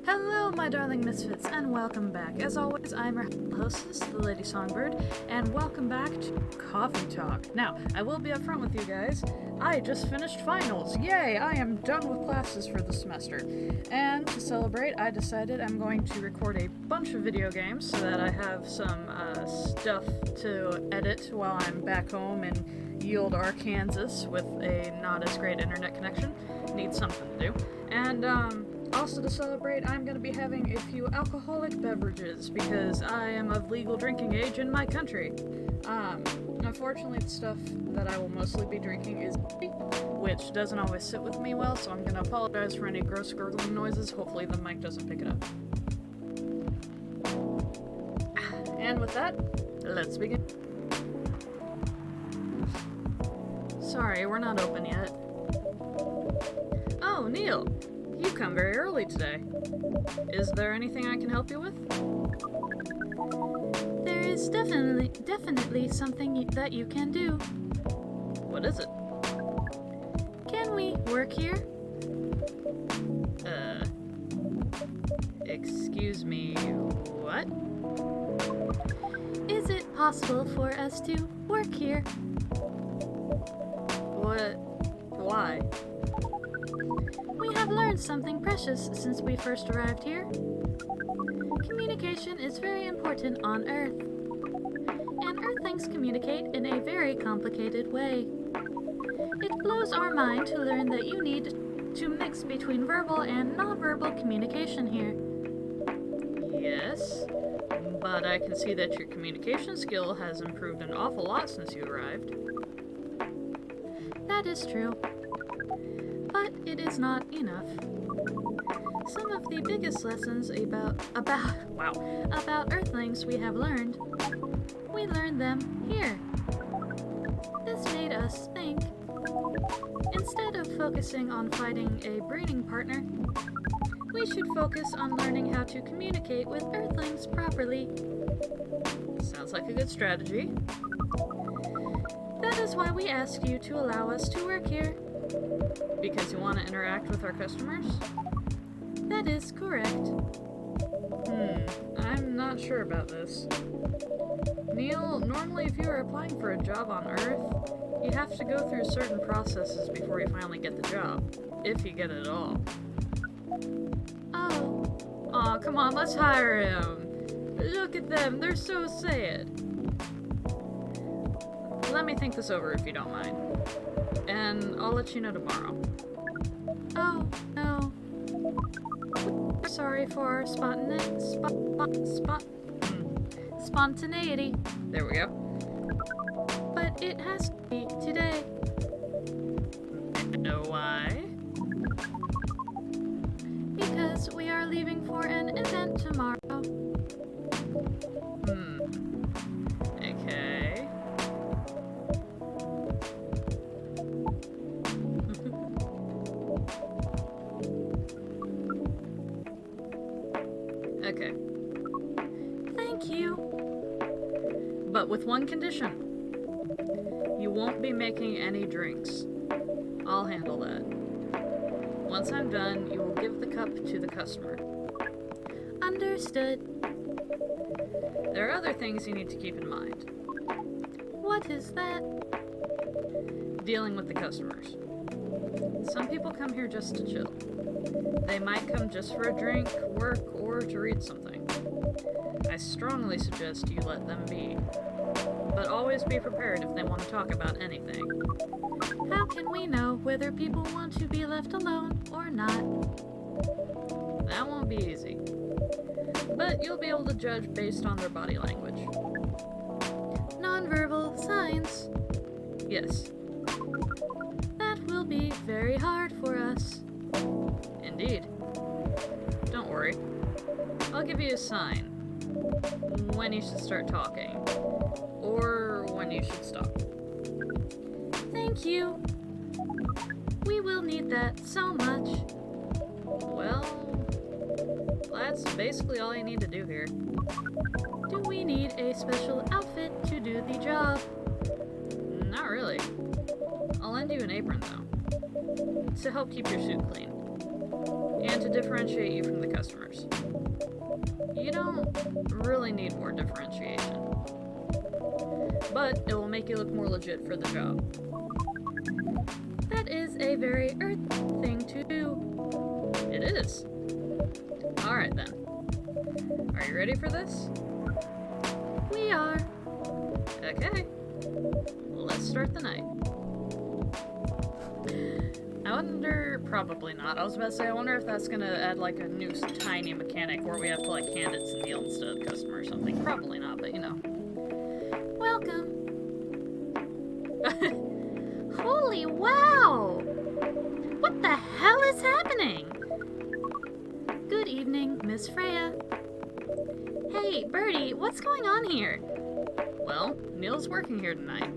Hello, my darling misfits, and welcome back. As always, I'm your hostess, the Lady Songbird, and welcome back to Coffee Talk. Now, I will be upfront with you guys. I just finished finals. Yay! I am done with classes for the semester. And to celebrate, I decided I'm going to record a bunch of video games so that I have some stuff to edit while I'm back home in Yield, Arkansas, with a not as great internet connection. Need something to do. And, also to celebrate, I'm going to be having a few alcoholic beverages because I am of legal drinking age in my country. Unfortunately, the stuff that I will mostly be drinking is which doesn't always sit with me well, so I'm going to apologize for any gross gurgling noises. Hopefully the mic doesn't pick it up. And with that, let's begin. Sorry, we're not open yet. Oh, Neil! You come very early today. Is there anything I can help you with? There is definitely something that you can do. What is it? Can we work here? Excuse me, what? Is it possible for us to work here? What? Why? We have learned something precious since we first arrived here. Communication is very important on Earth, and Earthlings communicate in a very complicated way. It blows our mind to learn that you need to mix between verbal and nonverbal communication here. Yes, but I can see that your communication skill has improved an awful lot since you arrived. That is true. But it is not enough. Some of the biggest lessons about Earthlings we have learned, we learned them here. This made us think. Instead of focusing on finding a breeding partner, we should focus on learning how to communicate with Earthlings properly. Sounds like a good strategy. That is why we ask you to allow us to work here. Because you want to interact with our customers? That is correct. I'm not sure about this. Neil, normally if you are applying for a job on Earth, you have to go through certain processes before you finally get the job. If you get it at all. Oh. Aw, come on, let's hire him. Look at them, they're so sad. Let me think this over if you don't mind. And I'll let you know tomorrow. Oh, no. Sorry for our spontaneity. There we go. But it has to be today. Know why? Because we are leaving for an event tomorrow. Okay. Okay. Thank you. But with one condition. You won't be making any drinks. I'll handle that. Once I'm done, you will give the cup to the customer. Understood. There are other things you need to keep in mind. What is that? Dealing with the customers. Some people come here just to chill. They might come just for a drink, work, or to read something. I strongly suggest you let them be. But always be prepared if they want to talk about anything. How can we know whether people want to be left alone or not? That won't be easy. But you'll be able to judge based on their body language. Nonverbal signs? Yes. That will be very hard for us. Indeed. Don't worry. I'll give you a sign. When you should start talking. Or when you should stop. Thank you. We will need that so much. Well, that's basically all you need to do here. Do we need a special outfit to do the job? Not really. I'll lend you an apron, though. To help keep your suit clean. And to differentiate you from the customers. really need more differentiation. But it will make you look more legit for the job. That is a very Earth thing to do. It is. Alright then. Are you ready for this? We are. Okay. Let's start the night. I wonder, probably not. I was about to say, I wonder if that's gonna add like a new tiny mechanic where we have to like hand it to Neil instead of the customer or something. Probably not, but you know. Welcome. Holy wow! What the hell is happening? Good evening, Miss Freya. Hey, Birdie, what's going on here? Well, Neil's working here tonight.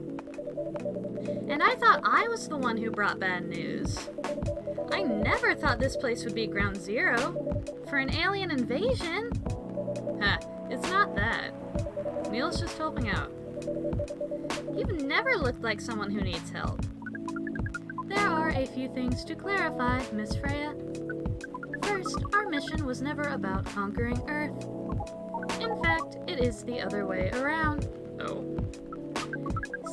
And I thought I was the one who brought bad news. I never thought this place would be ground zero for an alien invasion. Ha, it's not that. Neil's just helping out. You've never looked like someone who needs help. There are a few things to clarify, Miss Freya. First, our mission was never about conquering Earth. In fact, it is the other way around. Oh.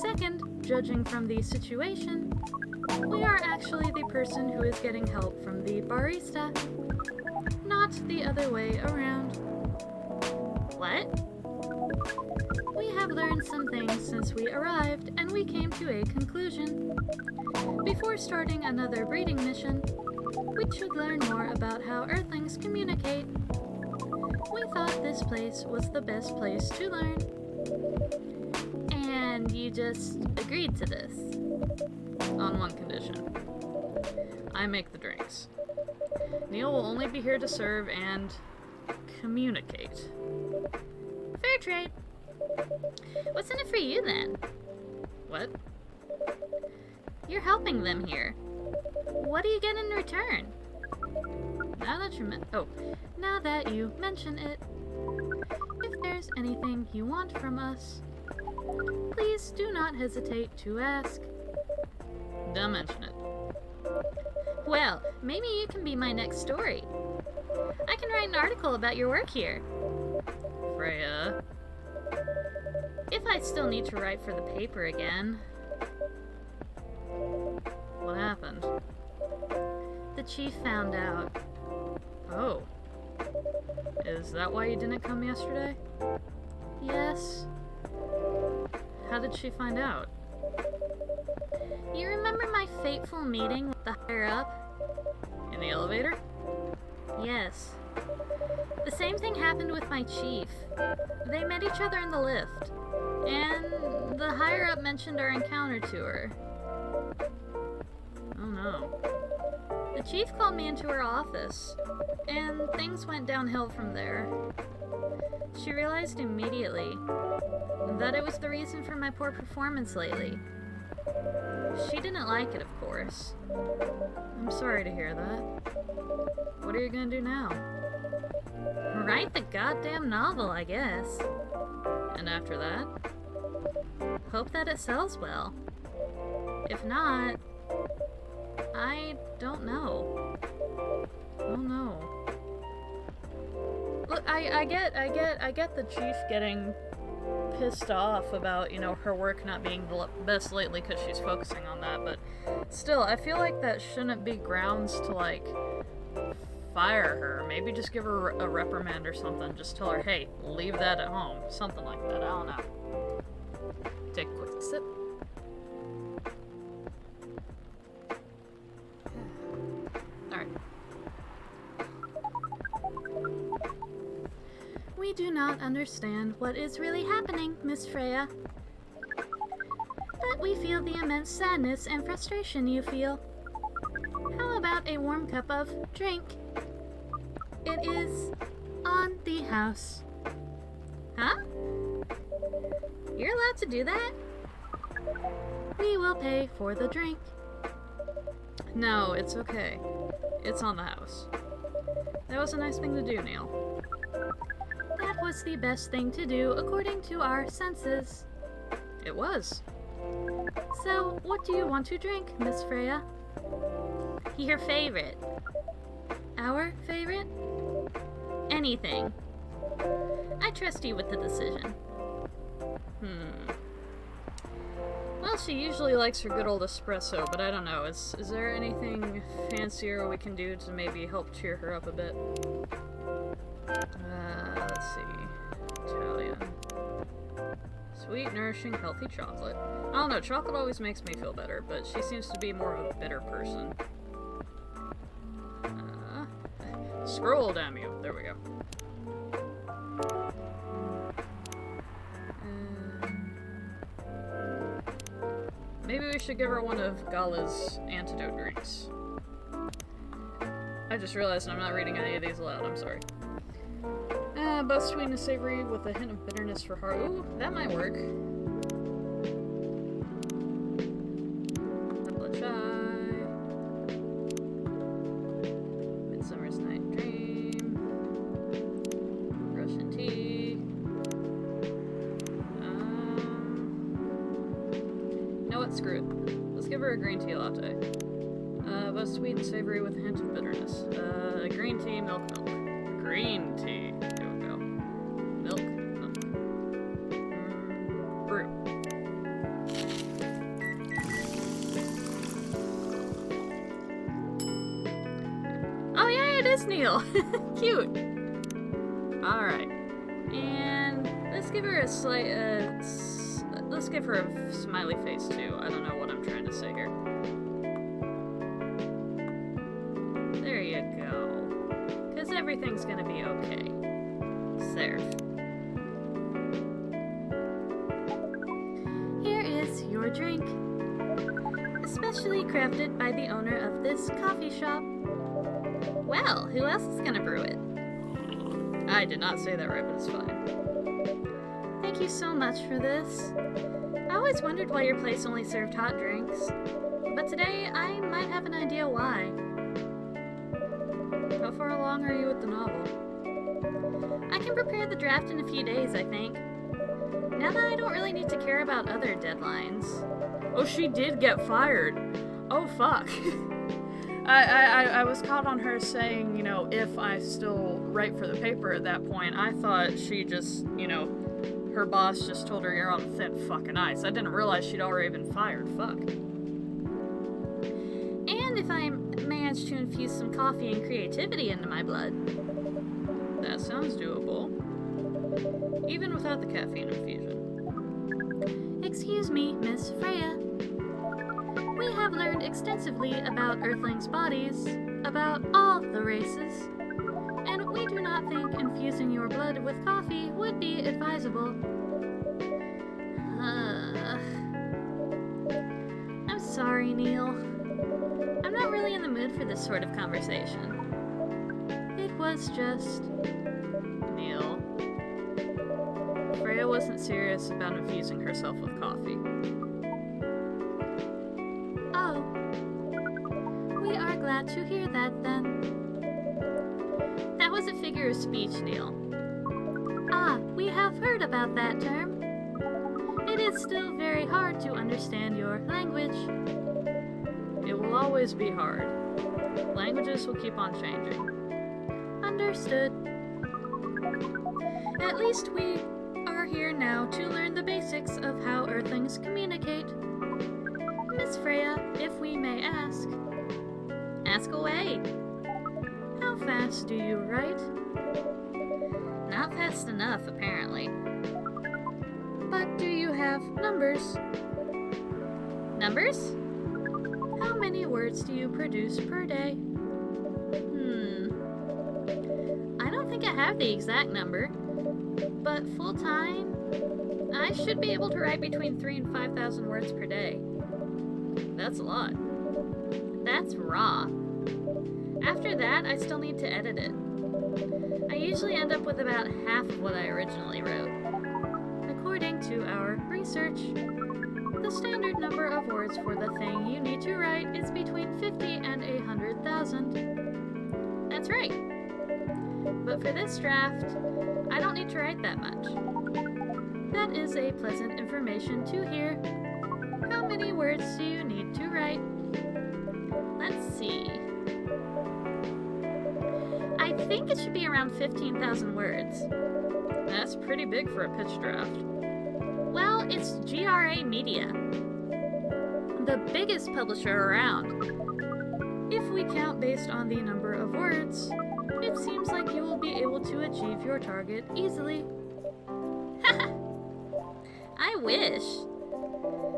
Second, judging from the situation, we are actually the person who is getting help from the barista, not the other way around. What? We have learned some things since we arrived, and we came to a conclusion. Before starting another breeding mission, we should learn more about how Earthlings communicate. We thought this place was the best place to learn. And you just agreed to this? On one condition. I make the drinks. Neil will only be here to serve and communicate. Fair trade. What's in it for you then? What? You're helping them here. What do you get in return? Now that Now that you mention it, if there's anything you want from us, please do not hesitate to ask. don't mention it. Well, maybe you can be my next story. I can write an article about your work here. Freya. If I still need to write for the paper again. What happened? The chief found out. Oh. Is that why you didn't come yesterday? Yes. How did she find out? You remember my fateful meeting with the higher up? In the elevator? Yes. The same thing happened with my chief. They met each other in the lift, and the higher up mentioned our encounter to her. Oh no. The chief called me into her office, and things went downhill from there. She realized immediately that it was the reason for my poor performance lately. She didn't like it, of course. I'm sorry to hear that. What are you gonna do now? Write the goddamn novel, I guess. And after that? Hope that it sells well. If not, I don't know. Oh no. Look, I get the chief getting pissed off about, you know, her work not being the best lately because she's focusing on that, but still, I feel like that shouldn't be grounds to, like, fire her. Maybe just give her a reprimand or something. Just tell her, hey, leave that at home. Something like that. I don't know. Take a quick sip. Alright. We do not understand what is really happening, Miss Freya. But we feel the immense sadness and frustration you feel. How about a warm cup of drink? It is on the house. Huh? You're allowed to do that? We will pay for the drink. No, it's okay. It's on the house. That was a nice thing to do, Neil. That was the best thing to do according to our senses. It was. So, what do you want to drink, Miss Freya? Your favorite. Our favorite? Anything. I trust you with the decision. Well, she usually likes her good old espresso, but I don't know. Is there anything fancier we can do to maybe help cheer her up a bit? Let's see. Italian. Sweet, nourishing, healthy chocolate. I don't know, chocolate always makes me feel better, but she seems to be more of a bitter person. Scroll, damn you. There we go. Maybe we should give her one of Gala's antidote drinks. I just realized I'm not reading any of these aloud, I'm sorry. Both sweet and savory with a hint of bitterness for heart. Ooh, that might work. Vanilla chai. Midsummer's Night Dream. Russian tea. You know what? Screw it. Let's give her a green tea latte. Both sweet and savory with a hint of bitterness. Green tea, milk. Green tea. There we go. Milk. Brew. Oh yeah, it is Neil. Cute. Alright. And let's give her a slight, let's give her a smiley face too. I don't know what I'm trying to say here. There you go. Because everything's gonna be okay. Serve. Here is your drink. Especially crafted by the owner of this coffee shop. Well, who else is gonna brew it? I did not say that right, but it's fine. Thank you so much for this. I always wondered why your place only served hot drinks. But today, I might have an idea why. How far along are you with the novel? I can prepare the draft in a few days, I think. Now that I don't really need to care about other deadlines. Oh, she did get fired. Oh, fuck. I was caught on her saying, you know, if I still write for the paper at that point. I thought she just, you know, her boss just told her you're on thin fucking ice. I didn't realize she'd already been fired. Fuck. And if I manage to infuse some coffee and creativity into my blood. That sounds doable. Even without the caffeine infusion. Excuse me, Miss Freya. We have learned extensively about Earthlings' bodies, about all the races, and we do not think infusing your blood with coffee would be advisable. I'm sorry, Neil. I'm not really in the mood for this sort of conversation. It was just... Neil. Freya wasn't serious about infusing herself with coffee. Oh. We are glad to hear that, then. That was a figure of speech, Neil. Ah, we have heard about that term. It is still very hard to understand your language. It will always be hard. Languages will keep on changing. Understood. At least we are here now to learn the basics of how Earthlings communicate. Miss Freya, if we may ask. Ask away. How fast do you write? Not fast enough, apparently. But do you have numbers? Numbers? How many words do you produce per day? I don't think I have the exact number, but full time, I should be able to write between 3,000 and 5,000 words per day. That's a lot. That's raw. After that, I still need to edit it. I usually end up with about half of what I originally wrote. According to our research, the standard number of words for the thing you need to write is between 50 and 100,000. That's right. But for this draft, I don't need to write that much. That is a pleasant information to hear. How many words do you need to write? Let's see. I think it should be around 15,000 words. That's pretty big for a pitch draft. Well, it's GRA Media, the biggest publisher around. If we count based on the number of words, it seems like you will be able to achieve your target easily. I wish.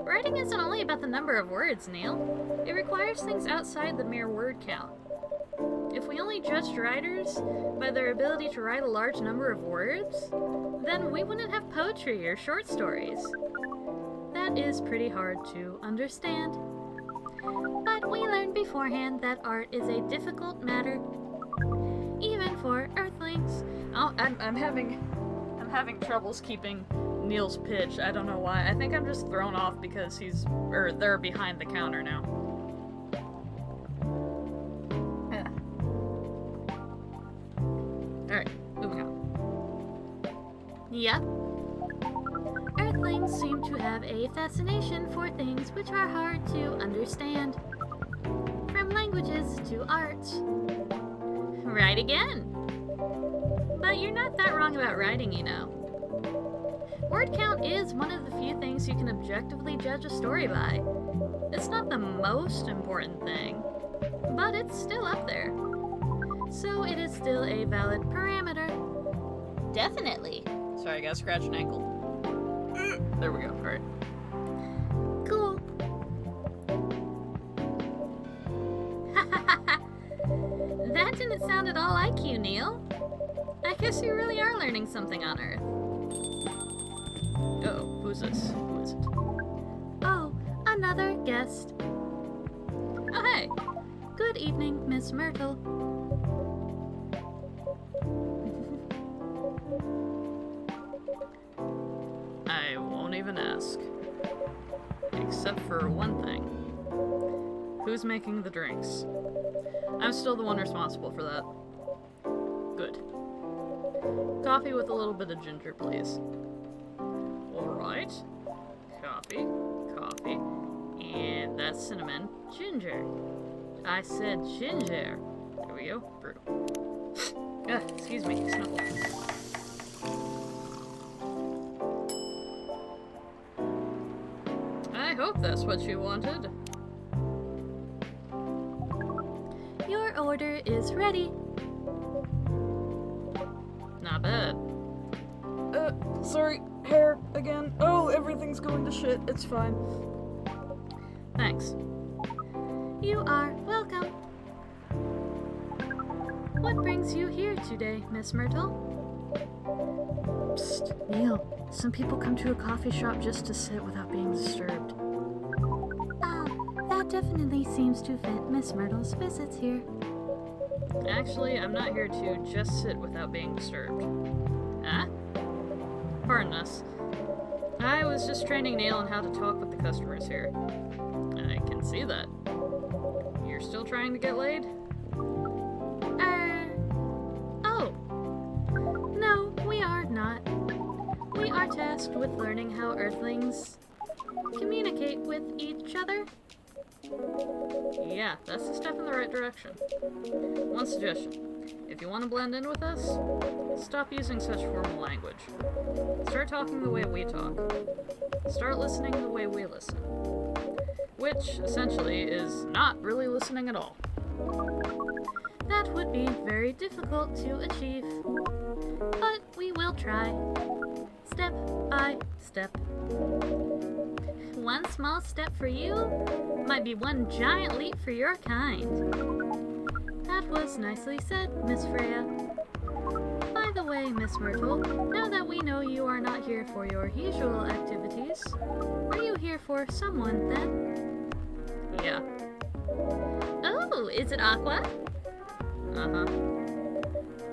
Writing isn't only about the number of words, Neil. It requires things outside the mere word count. If we only judged writers by their ability to write a large number of words, then we wouldn't have poetry or short stories. That is pretty hard to understand. But we learned beforehand that art is a difficult matter, even for Earthlings. Oh, I'm having troubles keeping Neil's pitch. I don't know why. I think I'm just thrown off because they're behind the counter now. Yeah. Alright, moving on. Yep. Earthlings seem to have a fascination for things which are hard to understand. From languages to art. Right again! But you're not that wrong about writing, you know. Word count is one of the few things you can objectively judge a story by. It's not the most important thing, but it's still up there. So it is still a valid parameter. Definitely. Sorry, I gotta scratch an ankle. There we go. Alright. Cool. That didn't sound at all like you, Neil. I guess you really are learning something on Earth. Uh-oh, who's this? Who is it? Oh, another guest. Oh, hey! Good evening, Miss Myrtle. I won't even ask. Except for one thing. Who's making the drinks? I'm still the one responsible for that. Good. Coffee with a little bit of ginger, please. Alright. Coffee, and that's cinnamon. Ginger. I said ginger. There we go. Brew. Excuse me, snuffle. I hope that's what you wanted. Your order is ready. Not bad. Sorry, hair again. Oh, everything's going to shit. It's fine. Thanks. You are welcome. What brings you here today, Miss Myrtle? Psst, Neil. Some people come to a coffee shop just to sit without being disturbed. That definitely seems to fit Miss Myrtle's visits here. Actually, I'm not here to just sit without being disturbed. Ah? Pardon us. I was just training Neil on how to talk with the customers here. I can see that. You're still trying to get laid? Oh. No, we are not. We are tasked with learning how Earthlings communicate with each other. Yeah, that's a step in the right direction. One suggestion. If you want to blend in with us, stop using such formal language. Start talking the way we talk. Start listening the way we listen. Which, essentially, is not really listening at all. That would be very difficult to achieve. But we will try. Step by step. One small step for you might be one giant leap for your kind. That was nicely said, Miss Freya. By the way, Miss Myrtle, now that we know you are not here for your usual activities, are you here for someone then? Yeah. Oh, is it Aqua? Uh-huh.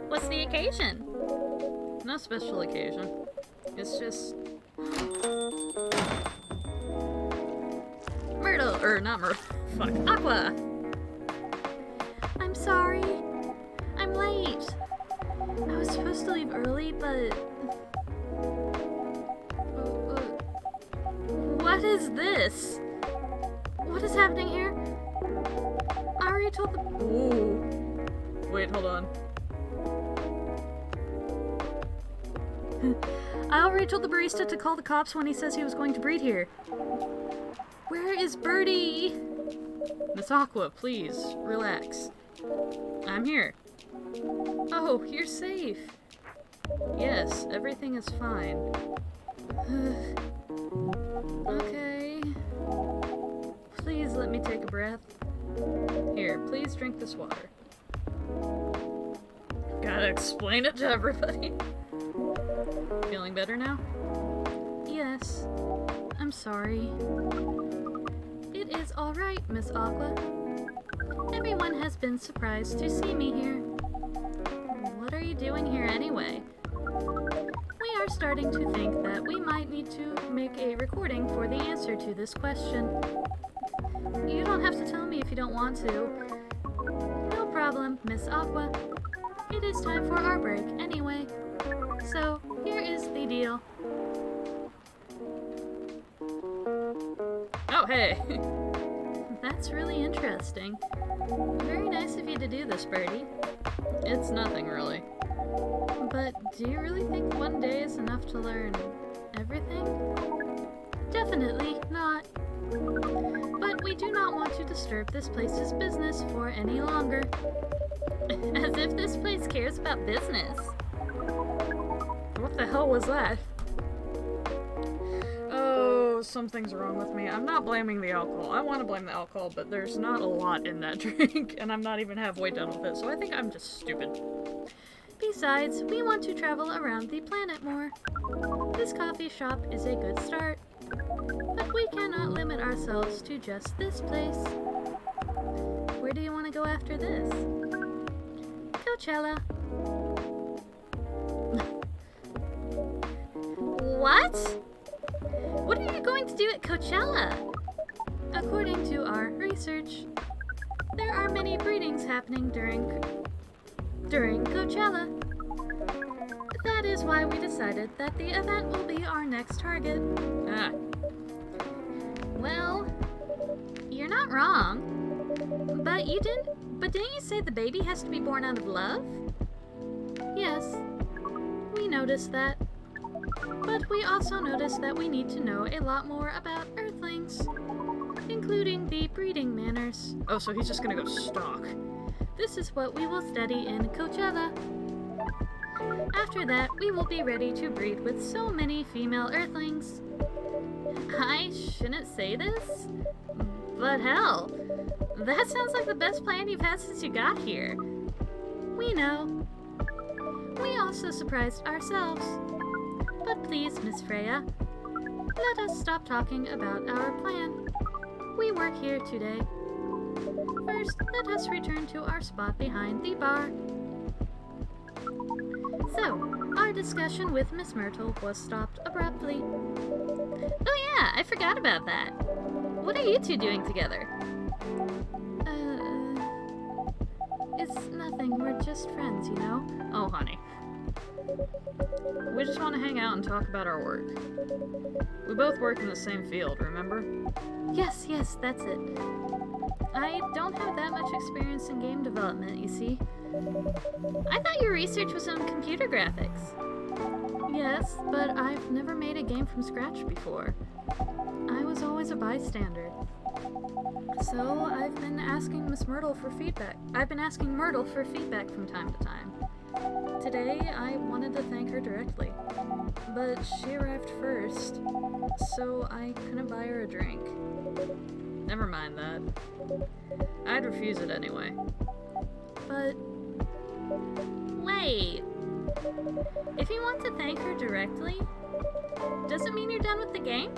What's the occasion? No special occasion. It's just... Myrtle, or not Myrtle. Fuck. Aqua! I'm sorry. I'm late. I was supposed to leave early, but... What is this? What is happening here? I already told the... Ooh. Wait, hold on. I already told the barista to call the cops when he says he was going to breed here. Where is Birdie? Miss Aqua, please, relax. I'm here. Oh, you're safe. Yes, everything is fine. Okay. Please let me take a breath. Here, please drink this water. Gotta explain it to everybody. Feeling better now? Yes. I'm sorry. It is alright, Miss Aqua. Everyone has been surprised to see me here. What are you doing here anyway? We are starting to think that we might need to make a recording for the answer to this question. You don't have to tell me if you don't want to. No problem, Miss Aqua. It is time for our break anyway. So, here is the deal. Oh, hey. That's really interesting. Very nice of you to do this, Birdie. It's nothing, really. But do you really think one day is enough to learn everything? Definitely not. But we do not want to disturb this place's business for any longer. As if this place cares about business. What the hell was that? Oh, something's wrong with me. I'm not blaming the alcohol. I want to blame the alcohol, but there's not a lot in that drink, and I'm not even halfway done with it, so I think I'm just stupid. Besides, we want to travel around the planet more. This coffee shop is a good start, but we cannot limit ourselves to just this place. Where do you want to go after this? Coachella. What? What are you going to do at Coachella? According to our research, there are many breedings happening during Coachella. That is why we decided that the event will be our next target. Ah. Well, you're not wrong. But didn't you say the baby has to be born out of love? Yes, we noticed that. But we also noticed that we need to know a lot more about Earthlings, including the breeding manners. Oh, so he's just gonna go stalk. This is what we will study in Coachella. After that, we will be ready to breed with so many female Earthlings. I shouldn't say this, but hell, that sounds like the best plan you've had since you got here. We know. We also surprised ourselves. But please, Miss Freya, let us stop talking about our plan. We work here today. First, let us return to our spot behind the bar. So, our discussion with Miss Myrtle was stopped abruptly. Oh yeah, I forgot about that. What are you two doing together? It's nothing. We're just friends, you know? Oh, honey. We just want to hang out and talk about our work. We both work in the same field, remember? Yes, that's it. I don't have that much experience in game development, you see. I thought your research was on computer graphics. Yes, but I've never made a game from scratch before. I was always a bystander. So I've been asking Myrtle for feedback. I've been asking Myrtle for feedback from time to time. Today, I wanted to thank her directly, but she arrived first, so I couldn't buy her a drink. Never mind that. I'd refuse it anyway. But... wait. If you want to thank her directly, does it mean you're done with the game?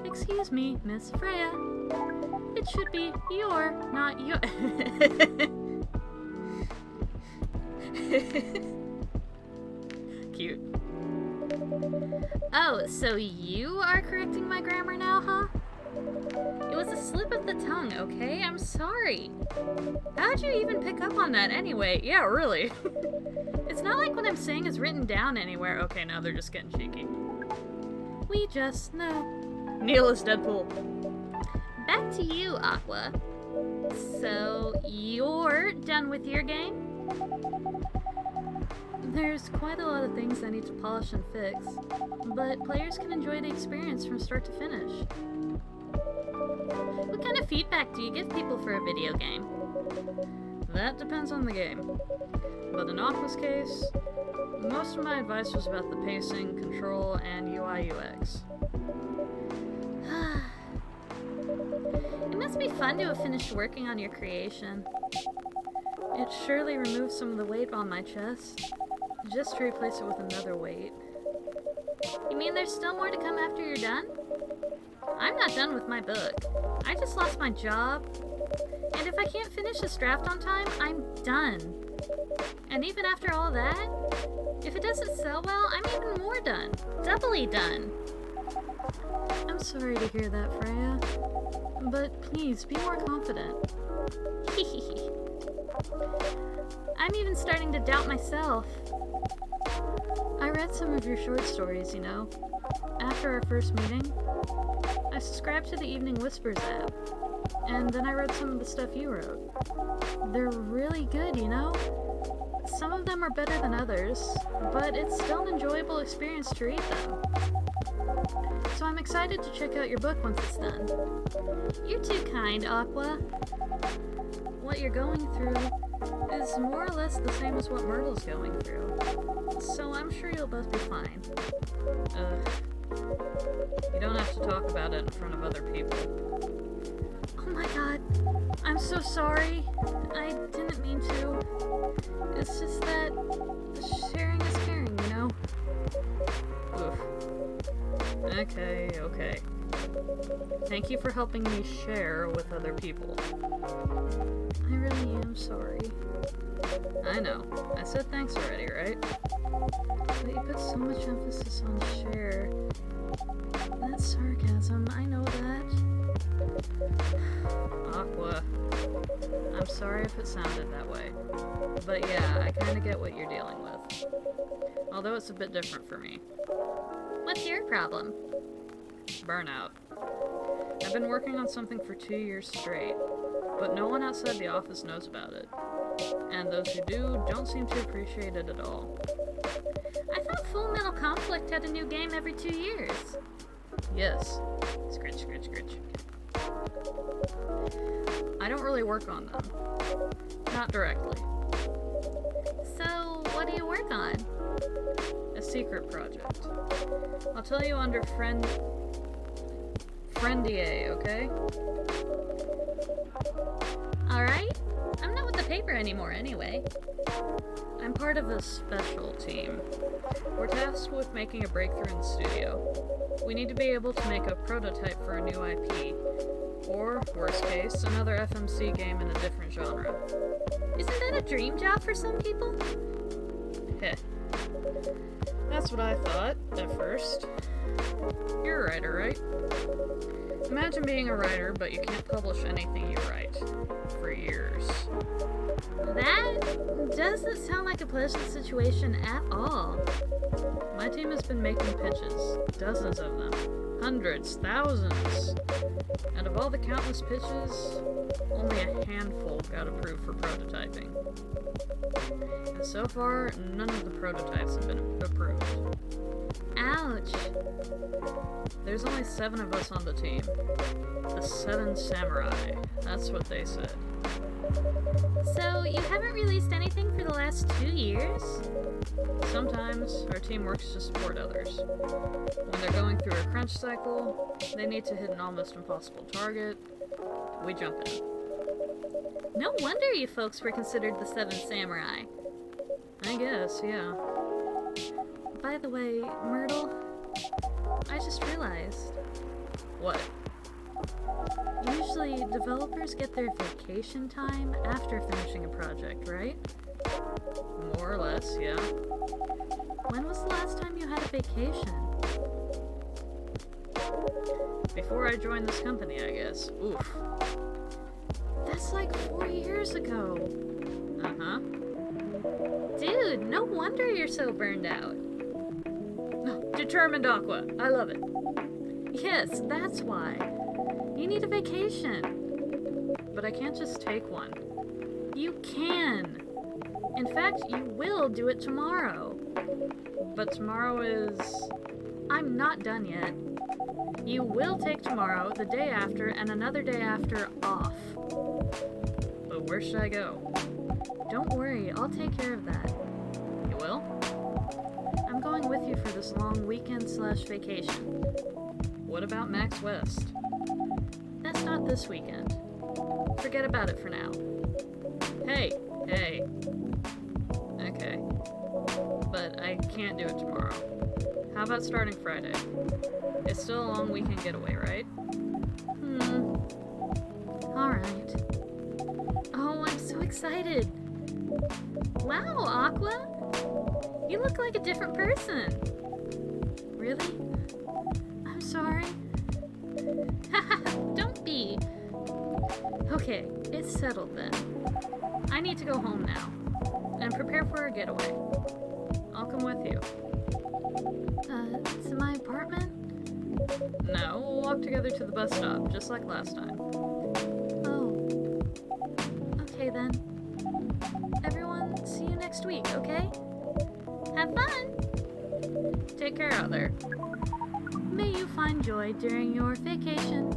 Excuse me, Miss Freya. It should be your, not your... Cute. Oh, so you are correcting my grammar now, huh? It was a slip of the tongue, okay? I'm sorry. How'd you even pick up on that anyway? Yeah, really. It's not like what I'm saying is written down anywhere. Okay, now they're just getting cheeky. We just know. Neil is Deadpool. Back to you, Aqua. So, you're done with your game? There's quite a lot of things I need to polish and fix, but players can enjoy the experience from start to finish. What kind of feedback do you give people for a video game? That depends on the game. But in Aqua's case, most of my advice was about the pacing, control, and UI UX. It must be fun to have finished working on your creation. It surely removed some of the weight on my chest, just to replace it with another weight. You mean there's still more to come after you're done? I'm not done with my book. I just lost my job, and if I can't finish this draft on time, I'm done. And even after all that, if it doesn't sell well, I'm even more done. Doubly done. I'm sorry to hear that, Freya. But please, be more confident. I'm even starting to doubt myself. I read some of your short stories, you know. After our first meeting, I subscribed to the Evening Whispers app, and then I read some of the stuff you wrote. They're really good, you know? Some of them are better than others, but it's still an enjoyable experience to read them. So I'm excited to check out your book once it's done. You're too kind, Aqua. What you're going through is more or less the same as what Myrtle's going through, so I'm sure you'll both be fine. You don't have to talk about it in front of other people. Oh my god, I'm so sorry. I didn't mean to. It's just that sharing is caring, you know? Oof. Okay. Thank you for helping me share with other people. I really am sorry. I know. I said thanks already, right? But you put so much emphasis on share. That's sarcasm, I know that. Aqua. I'm sorry if it sounded that way. But yeah, I kinda get what you're dealing with. Although it's a bit different for me. What's your problem? Burnout. I've been working on something for 2 years straight, but no one outside the office knows about it. And those who do don't seem to appreciate it at all. I thought Full Metal Conflict had a new game every 2 years. Yes. Scritch. I don't really work on them. Not directly. So, what do you work on? A secret project. I'll tell you under Friendier, okay? Alright. I'm not with the paper anymore anyway. I'm part of this special team. We're tasked with making a breakthrough in the studio. We need to be able to make a prototype for a new IP. Or, worst case, another FMC game in a different genre. Isn't that a dream job for some people? Heh. That's what I thought, at first. You're a writer, right? Imagine being a writer, but you can't publish anything you write. For years. That doesn't sound like a pleasant situation at all. My team has been making pitches. Dozens of them. Hundreds, thousands. And of all the countless pitches, only a handful got approved for prototyping. And so far, none of the prototypes have been approved. Ouch. There's only 7 of us on the team. The 7 samurai. That's what they said. So, you haven't released anything for the last 2 years? Sometimes, our team works to support others. When they're going through a crunch cycle, they need to hit an almost impossible target. We jump in. No wonder you folks were considered the 7 samurai. I guess, yeah. By the way, Myrtle, I just realized. What? Usually, developers get their vacation time after finishing a project, right? More or less, yeah. When was the last time you had a vacation? Before I joined this company, I guess. Oof. That's like 4 years ago. Uh-huh. Dude, no wonder you're so burned out. Determined Aqua. I love it. Yes, that's why. You need a vacation. But I can't just take one. You can. In fact, you will do it tomorrow. But tomorrow is... I'm not done yet. You will take tomorrow, the day after, and another day after off. But where should I go? Don't worry, I'll take care of that. You will? I'm going with you for this long weekend/vacation. What about Max West? That's not this weekend. Forget about it for now. Hey. Okay. But I can't do it tomorrow. How about starting Friday? It's still a long weekend getaway, right? Alright. Oh, I'm so excited. Wow, Aqua! You look like a different person. Really? I'm sorry. Don't be. Okay, it's settled then. I need to go home now and prepare for a getaway. I'll come with you. To my apartment? No, we'll walk together to the bus stop, just like last time. Oh. Okay then. Everyone, see you next week, okay? Have fun! Take care out there. May you find joy during your vacation.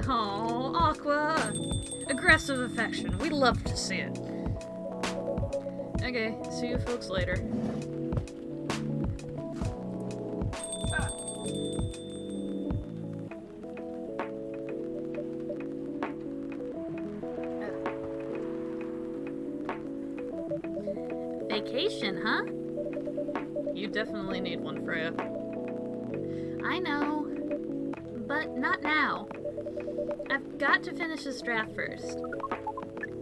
Oh, Aqua! Aggressive affection. We love to see it. Okay, see you folks later. Vacation, huh? You definitely need one, Freya. I know. But not now. I've got to finish this draft first.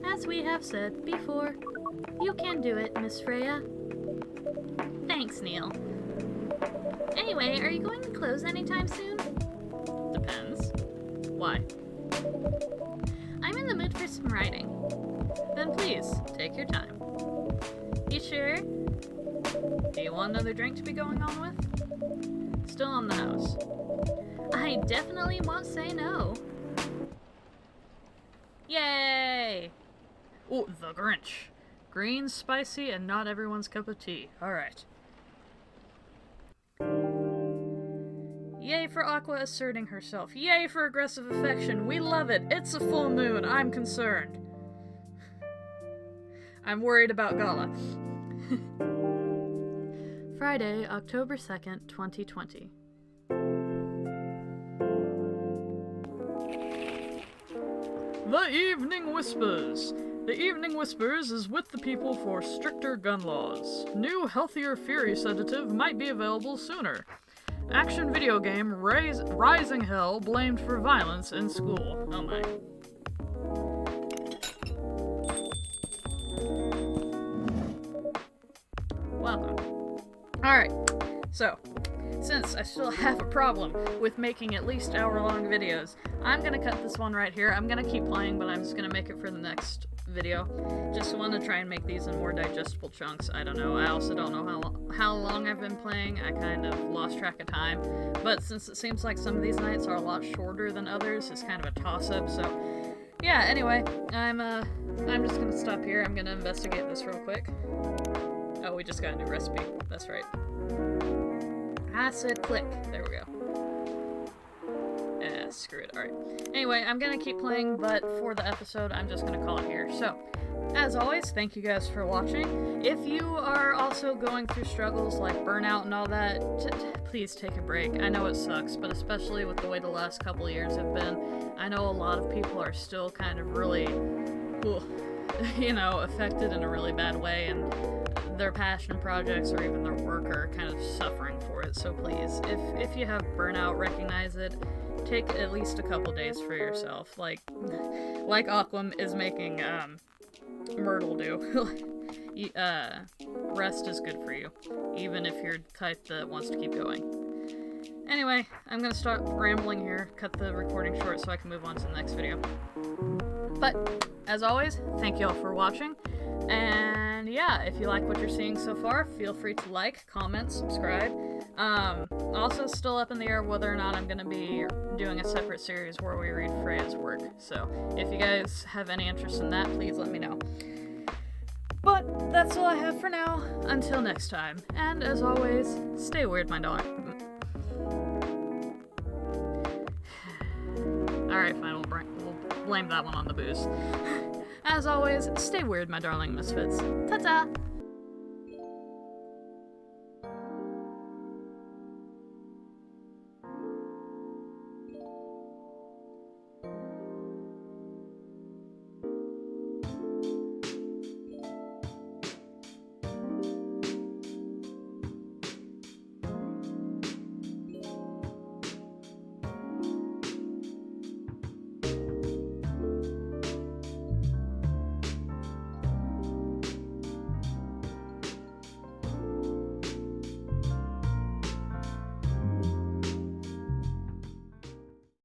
As we have said before, you can do it, Miss Freya. Thanks, Neil. Anyway, are you going to close anytime soon? Depends. Why? I'm in the mood for some writing. Then please, take your time. You sure? Do you want another drink to be going on with? Still on the house. I definitely won't say no. Yay! Oh, the Grinch. Green, spicy, and not everyone's cup of tea. Alright. Yay for Aqua asserting herself. Yay for aggressive affection. We love it. It's a full moon. I'm concerned. I'm worried about Gala. Friday, October 2nd, 2020. The Evening Whispers. The Evening Whispers is with the people for stricter gun laws. New, healthier Fury sedative might be available sooner. Action video game Rising Hell blamed for violence in school. Oh my. Welcome. Alright, so, since I still have a problem with making at least hour-long videos, I'm gonna cut this one right here. I'm gonna keep playing, but I'm just gonna make it for the next video. Just want to try and make these in more digestible chunks. I don't know. I also don't know how long I've been playing. I kind of lost track of time. But since it seems like some of these nights are a lot shorter than others, it's kind of a toss-up, so... Yeah, anyway, I'm just gonna stop here. I'm gonna investigate this real quick. Oh, we just got a new recipe. That's right. I said click. There we go. Screw it. Alright. Anyway, I'm gonna keep playing, but for the episode, I'm just gonna call it here. So, as always, thank you guys for watching. If you are also going through struggles like burnout and all that, please take a break. I know it sucks, but especially with the way the last couple of years have been, I know a lot of people are still kind of really, affected in a really bad way, and their passion projects or even their work are kind of suffering for it. So please, if you have burnout, recognize it. Take at least a couple days for yourself, like Aqua is making Myrtle do. Rest is good for you, even if you're the type that wants to keep going. Anyway, I'm gonna start rambling here, cut the recording short so I can move on to the next video. But, as always, thank you all for watching, and yeah, if you like what you're seeing so far, feel free to like, comment, subscribe. Also still up in the air whether or not I'm gonna be doing a separate series where we read Freya's work, so if you guys have any interest in that, please let me know. But that's all I have for now. Until next time. And as always, stay weird, my darling. Alright, fine, we'll blame that one on the booze. As always, stay weird, my darling misfits. Ta-ta!